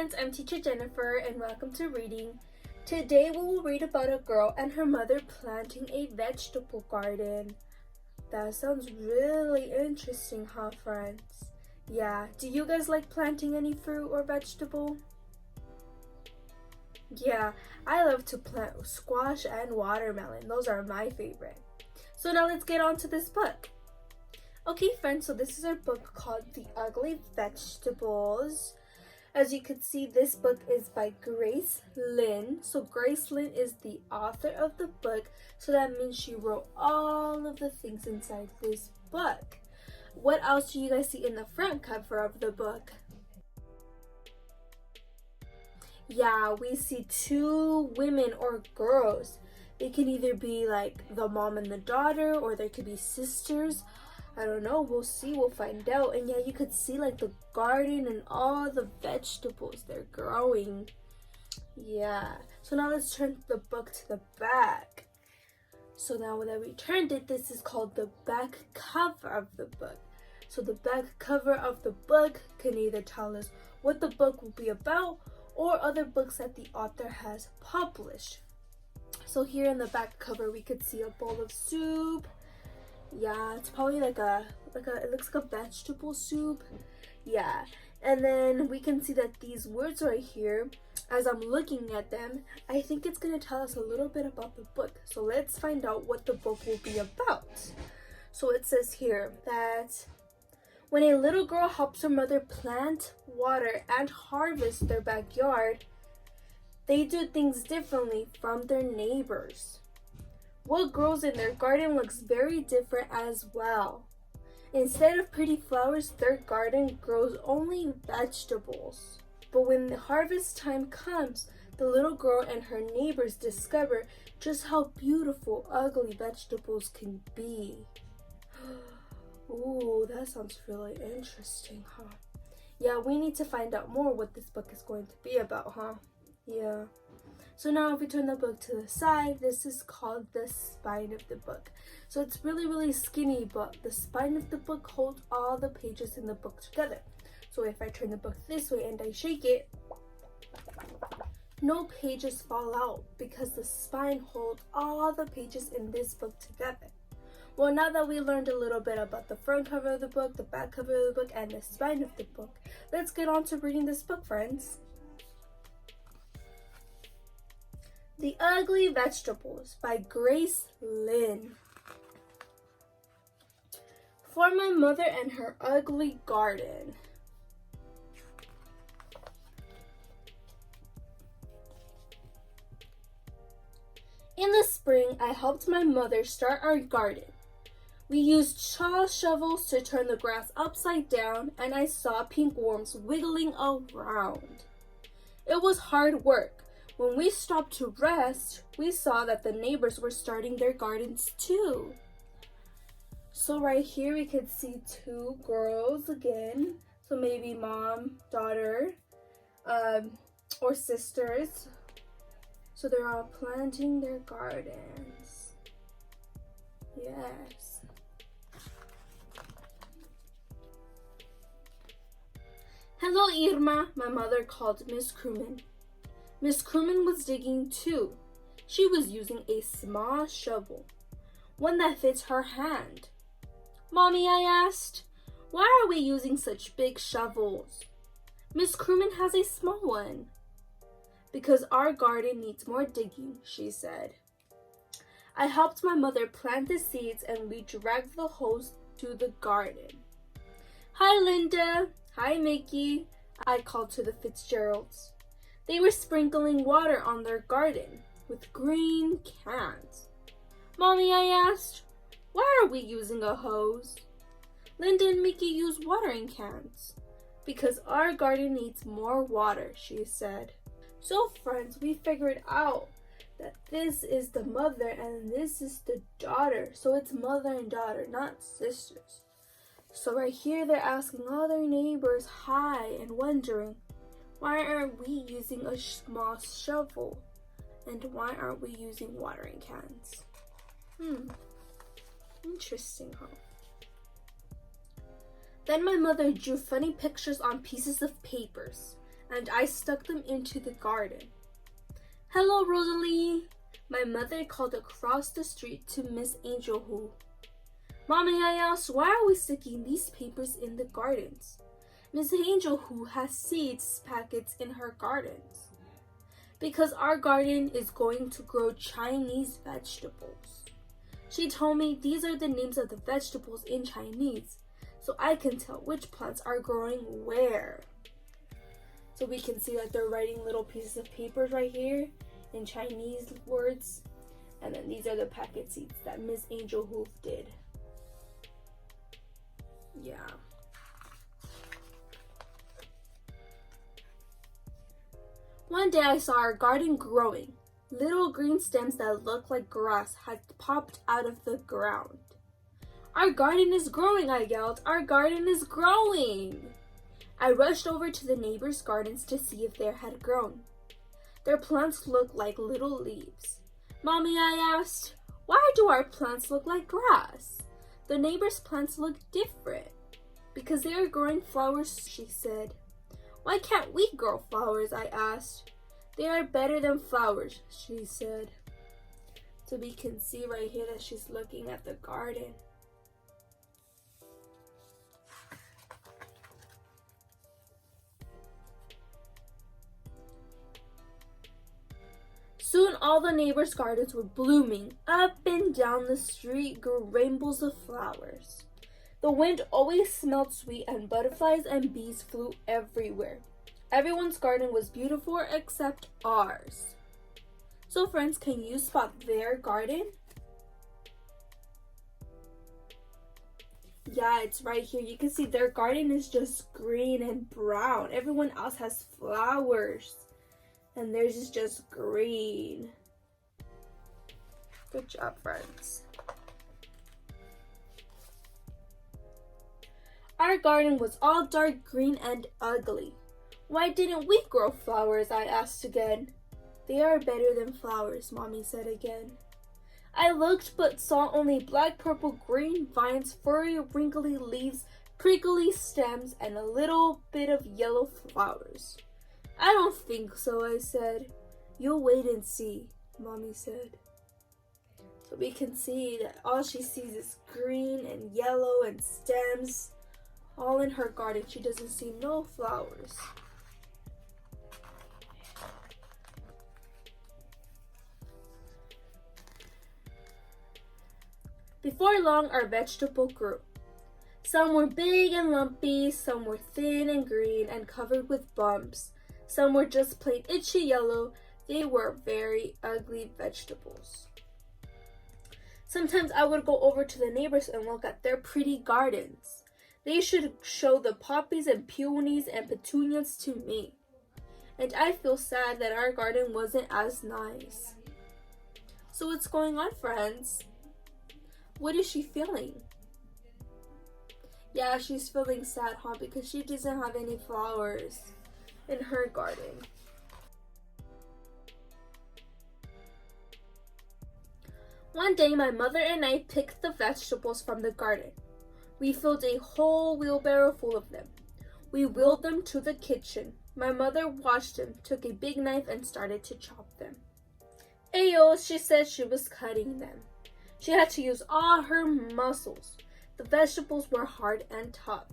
friends, I'm teacher Jennifer and welcome to reading. Today we will read about a girl and her mother planting a vegetable garden. That sounds really interesting, huh friends? Yeah, do you guys like planting any fruit or vegetable? Yeah, I love to plant squash and watermelon. Those are my favorite. So now let's get on to this book. Okay friends, so this is our book called The Ugly Vegetables. As you can see, this book is by Grace Lynn. So Grace Lynn is the author of the book, so that means she wrote all of the things inside this book. What else do you guys see in the front cover of the book? Yeah, we see two women or girls. They can either be like the mom and the daughter, or they could be sisters. I don't know, we'll see, we'll find out. And yeah, you could see like the garden and all the vegetables they're growing. Yeah, so now let's turn the book to the back. So now that we turned it, this is called the back cover of the book. So the back cover of the book can either tell us what the book will be about or other books that the author has published. So here in the back cover, we could see a bowl of soup. Yeah, it's probably it looks like a vegetable soup. Yeah, and then we can see that these words right here, as I'm looking at them, I think it's gonna tell us a little bit about the book. So let's find out what the book will be about. So it says here that when a little girl helps her mother plant, water, and harvest their backyard, they do things differently from their neighbors. What grows in their garden looks very different as well. Instead of pretty flowers, their garden grows only vegetables. But when the harvest time comes, the little girl and her neighbors discover just how beautiful ugly vegetables can be. Ooh, that sounds really interesting, huh? Yeah, we need to find out more what this book is going to be about, huh? Yeah. So now if we turn the book to the side, this is called the spine of the book. So it's really skinny, but the spine of the book holds all the pages in the book together. So if I turn the book this way and I shake it, no pages fall out because the spine holds all the pages in this book together. Well, now that we learned a little bit about the front cover of the book, the back cover of the book, and the spine of the book, let's get on to reading this book, friends. The Ugly Vegetables by Grace Lynn. For my mother and her ugly garden. In the spring, I helped my mother start our garden. We used saw shovels to turn the grass upside down, and I saw pink worms wiggling around. It was hard work. When we stopped to rest, we saw that the neighbors were starting their gardens too. So right here we could see two girls again. So maybe mom, daughter, or sisters. So they're all planting their gardens. Yes. Hello, Irma, my mother called Miss Crewman. Miss Crewman was digging too. She was using a small shovel, one that fits her hand. Mommy, I asked, why are we using such big shovels? Miss Crewman has a small one. Because our garden needs more digging, she said. I helped my mother plant the seeds and we dragged the hoes to the garden. Hi, Linda. Hi, Mickey, I called to the Fitzgeralds. They were sprinkling water on their garden with green cans. Mommy, I asked, why are we using a hose? Linda and Mickey use watering cans. Because our garden needs more water, she said. So friends, we figured out that this is the mother and this is the daughter. So it's mother and daughter, not sisters. So right here they're asking all their neighbors hi and wondering, why aren't we using a small shovel? And why aren't we using watering cans? Interesting, huh? Then my mother drew funny pictures on pieces of papers. and I stuck them into the garden. "Hello, Rosalie," my mother called across the street to Miss Angel Who. "Mommy," I asked, "why are we sticking these papers in the gardens?" Miss Angel Who has seeds packets in her gardens. "Because our garden is going to grow Chinese vegetables." She told me these are the names of the vegetables in Chinese, so I can tell which plants are growing where. So we can see that they're writing little pieces of papers right here in Chinese words. And then these are the packet seeds that Miss Angel Hoof did. Yeah. One day I saw our garden growing. Little green stems that looked like grass had popped out of the ground. "Our garden is growing," I yelled. "Our garden is growing!" I rushed over to the neighbors' gardens to see if they had grown. Their plants looked like little leaves. "Mommy," I asked, "why do our plants look like grass? The neighbors' plants look different." "Because they are growing flowers," she said. "Why can't we grow flowers?" I asked. "They are better than flowers," she said. So we can see right here that she's looking at the garden. Soon all the neighbors' gardens were blooming. Up and down the street grew rainbows of flowers. The wind always smelled sweet, and butterflies and bees flew everywhere. Everyone's garden was beautiful except ours. So friends, can you spot their garden? Yeah, it's right here. You can see their garden is just green and brown. Everyone else has flowers, and theirs is just green. Good job, friends. Our garden was all dark green and ugly. "Why didn't we grow flowers?" I asked again. "They are better than flowers," Mommy said again. I looked but saw only black, purple, green vines, furry, wrinkly leaves, prickly stems, and a little bit of yellow flowers. "I don't think so," I said. "You'll wait and see," Mommy said. So we can see that all she sees is green and yellow and stems. All in her garden. She doesn't see no flowers. Before long, our vegetable grew. Some were big and lumpy, some were thin and green and covered with bumps. Some were just plain itchy yellow. They were very ugly vegetables. Sometimes I would go over to the neighbors and look at their pretty gardens. They should show the poppies and peonies and petunias to me. And I feel sad that our garden wasn't as nice. So what's going on, friends? What is she feeling? Yeah, she's feeling sad, huh? Because she doesn't have any flowers in her garden. One day, my mother and I picked the vegetables from the garden. We filled a whole wheelbarrow full of them. We wheeled them to the kitchen. My mother washed them, took a big knife, and started to chop them. "Ayo," she said. She was cutting them. She had to use all her muscles. The vegetables were hard and tough.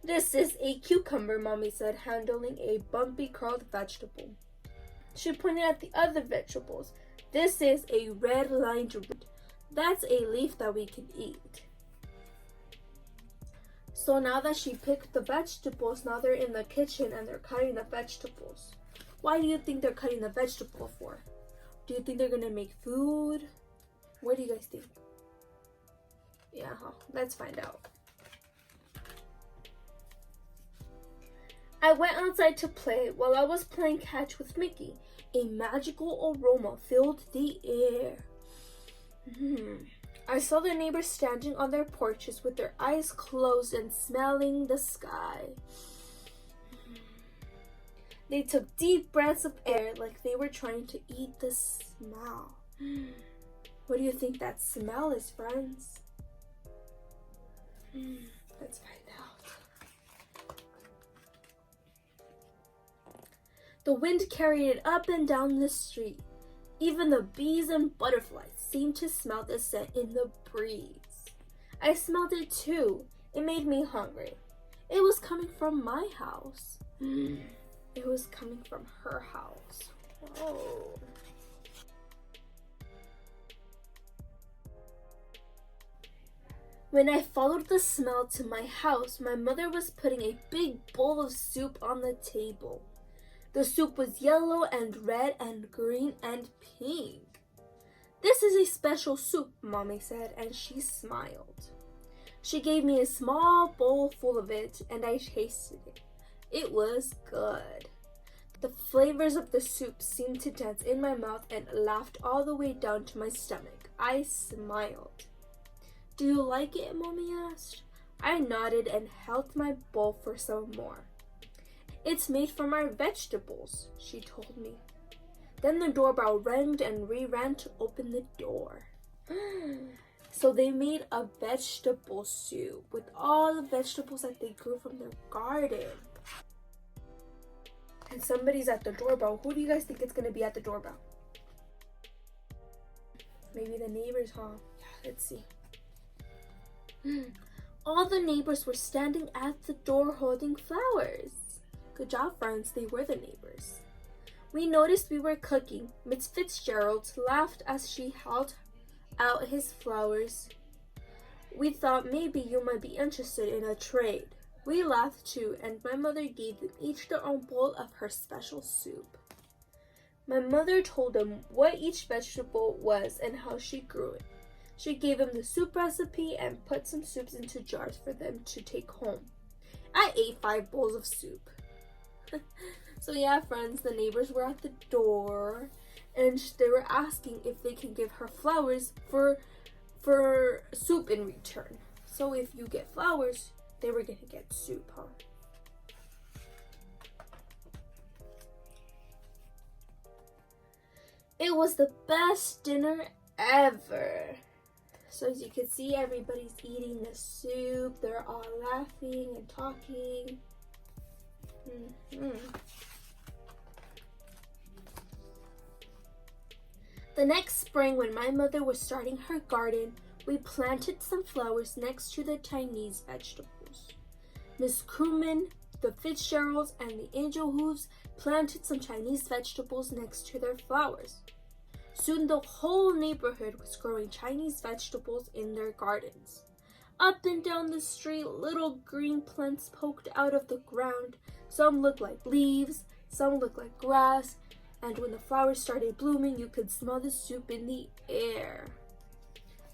"This is a cucumber," Mommy said, handling a bumpy, curled vegetable. She pointed at the other vegetables. "This is a red-lined root. That's a leaf that we can eat." So now that she picked the vegetables, now they're in the kitchen and they're cutting the vegetables. Why do you think they're cutting the vegetable for? Do you think they're gonna make food? What do you guys think? Yeah, let's find out. I went outside to play. While I was playing catch with Mickey, a magical aroma filled the air. I saw the neighbors standing on their porches with their eyes closed and smelling the sky. They took deep breaths of air like they were trying to eat the smell. What do you think that smell is, friends? Let's find out. The wind carried it up and down the street. Even the bees and butterflies seemed to smell the scent in the breeze. I smelled it too. It made me hungry. It was coming from my house. It was coming from her house. Oh. When I followed the smell to my house, my mother was putting a big bowl of soup on the table. The soup was yellow and red and green and pink. "This is a special soup," Mommy said, and she smiled. She gave me a small bowl full of it, and I tasted it. It was good. The flavors of the soup seemed to dance in my mouth and laughed all the way down to my stomach. I smiled. "Do you like it?" Mommy asked. I nodded and held my bowl for some more. "It's made from our vegetables," she told me. Then the doorbell rang and we ran to open the door. So they made a vegetable soup with all the vegetables that they grew from their garden. And somebody's at the doorbell. Who do you guys think it's going to be at the doorbell? Maybe the neighbors, huh? Yeah, let's see. All the neighbors were standing at the door holding flowers. Good job, friends. They were the neighbors. We noticed we were cooking. Miss Fitzgerald laughed as she held out his flowers. "We thought maybe you might be interested in a trade." We laughed too, and my mother gave them each their own bowl of her special soup. My mother told them what each vegetable was and how she grew it. She gave them the soup recipe and put some soups into jars for them to take home. I ate 5 bowls of soup. So yeah, friends, the neighbors were at the door and they were asking if they can give her flowers for soup in return. So if you get flowers, they were gonna get soup, huh? It was the best dinner ever. So as you can see, everybody's eating the soup. They're all laughing and talking. The next spring, when my mother was starting her garden, we planted some flowers next to the Chinese vegetables. Miss Crewman, the Fitzgeralds, and the Angel Hooves planted some Chinese vegetables next to their flowers. Soon the whole neighborhood was growing Chinese vegetables in their gardens. Up and down the street, little green plants poked out of the ground. Some looked like leaves, some looked like grass, and when the flowers started blooming, you could smell the soup in the air.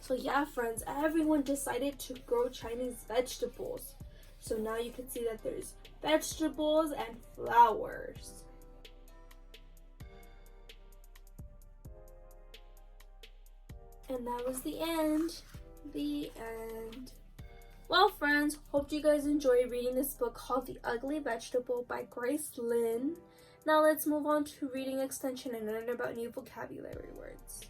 So yeah, friends, everyone decided to grow Chinese vegetables. So now you can see that there's vegetables and flowers. And that was the end. The end. Well, friends, hope you guys enjoy reading this book called The Ugly Vegetable by Grace Lynn. Now let's move on to reading extension and learn about new vocabulary words.